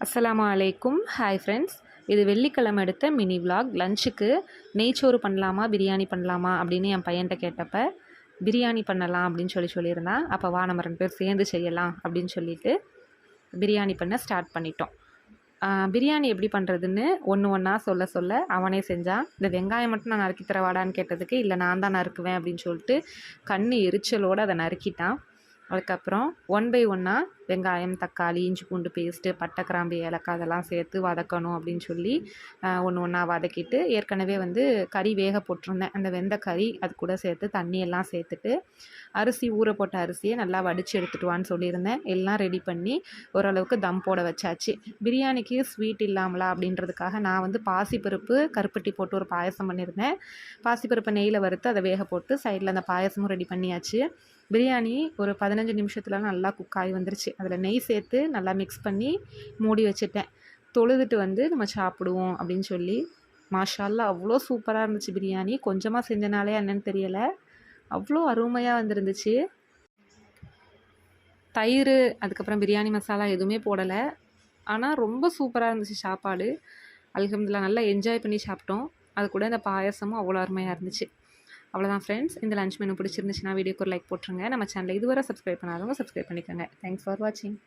அஸ்ஸலாமு அலைக்கும். Hi friends, இது வெள்ளிக்கிழமை எடுத்த மினி விலாக். லஞ்சுக்கு நெய்ச்சோறு பண்ணலாமா பிரியாணி பண்ணலாமா அப்படின்னு என் பையன்கிட்ட கேட்டப்ப பிரியாணி பண்ணலாம் அப்படின்னு சொல்லியிருந்தான். அப்போ வா நம்ம 2 பேர் சேர்ந்து செய்யலாம் அப்படின்னு சொல்லிட்டு பிரியாணி பண்ண ஸ்டார்ட் பண்ணிட்டோம். பிரியாணி எப்படி பண்ணுறதுன்னு ஒன்று ஒன்றா சொல்ல அவனே செஞ்சான். இந்த வெங்காயம் மட்டும் நான் நறுக்கி தரவாடான்னு கேட்டதுக்கு இல்லை நான் தான் நறுக்குவேன் அப்படின்னு சொல்லிட்டு கண் எரிச்சலோடு அதை நறுக்கிட்டான். அதுக்கப்புறம் 1 பை 1 வெங்காயம், தக்காளி, இஞ்சி பூண்டு பேஸ்ட்டு, பட்டை, கிராம்பு, ஏலக்காய் அதெல்லாம் சேர்த்து வதக்கணும் அப்படின்னு சொல்லி ஒன்று ஒன்றா வதக்கிட்டு ஏற்கனவே கறி வேக போட்டிருந்தேன். அந்த வெந்த கறி அது கூட சேர்த்து தண்ணியெல்லாம் சேர்த்துட்டு அரிசி ஊற போட்ட அரிசியை நல்லா வடித்து எடுத்துகிட்டு வான்னு சொல்லியிருந்தேன். எல்லாம் ரெடி பண்ணி ஓரளவுக்கு தம் போட வச்சாச்சு. பிரியாணிக்கு ஸ்வீட் இல்லாமலா அப்படின்றதுக்காக நான் பாசிப்பருப்பு கருப்பட்டி போட்டு ஒரு பாயசம் பண்ணியிருந்தேன். பாசிப்பருப்பை நெய்யில் வறுத்து அதை வேக போட்டு சைடில் அந்த பாயசமும் ரெடி பண்ணியாச்சு. பிரியாணி ஒரு 15 நிமிஷத்தில் நல்லா குக் ஆகி வந்துருச்சு. அதில் நெய் சேர்த்து நல்லா மிக்ஸ் பண்ணி மூடி வச்சுட்டேன். தொழுதுட்டு நம்ம சாப்பிடுவோம் அப்படின்னு சொல்லி. மாஷா அல்லாஹ், அவ்வளோ சூப்பராக இருந்துச்சு பிரியாணி. கொஞ்சமாக செஞ்சனாலே என்னன்னு தெரியலை, அவ்வளோ அருமையாக வந்துருந்துச்சு. தயிர் அதுக்கப்புறம் பிரியாணி மசாலா எதுவுமே போடலை. ஆனால் ரொம்ப சூப்பராக இருந்துச்சு சாப்பாடு. அல்ஹம்துலில்லாஹ் நல்லா என்ஜாய் பண்ணி சாப்பிட்டோம். அது கூட இந்த பாயசமும் அவ்வளோ அருமையாக இருந்துச்சு. அவ்வளோதான் ஃப்ரெண்ட்ஸ். இந்த லஞ்ச் மெனு பிடிச்சிருந்துச்சுன்னா வீடியோக்கு ஒரு லைக் போட்டுருங்க. நம்ம சேனலை இதுவரை சப்ஸ்கிரைப் பண்ணாதவங்க சப்ஸ்கிரைப் பண்ணிக்கோங்க. தேங்க்ஸ் ஃபார் வாட்சிங்.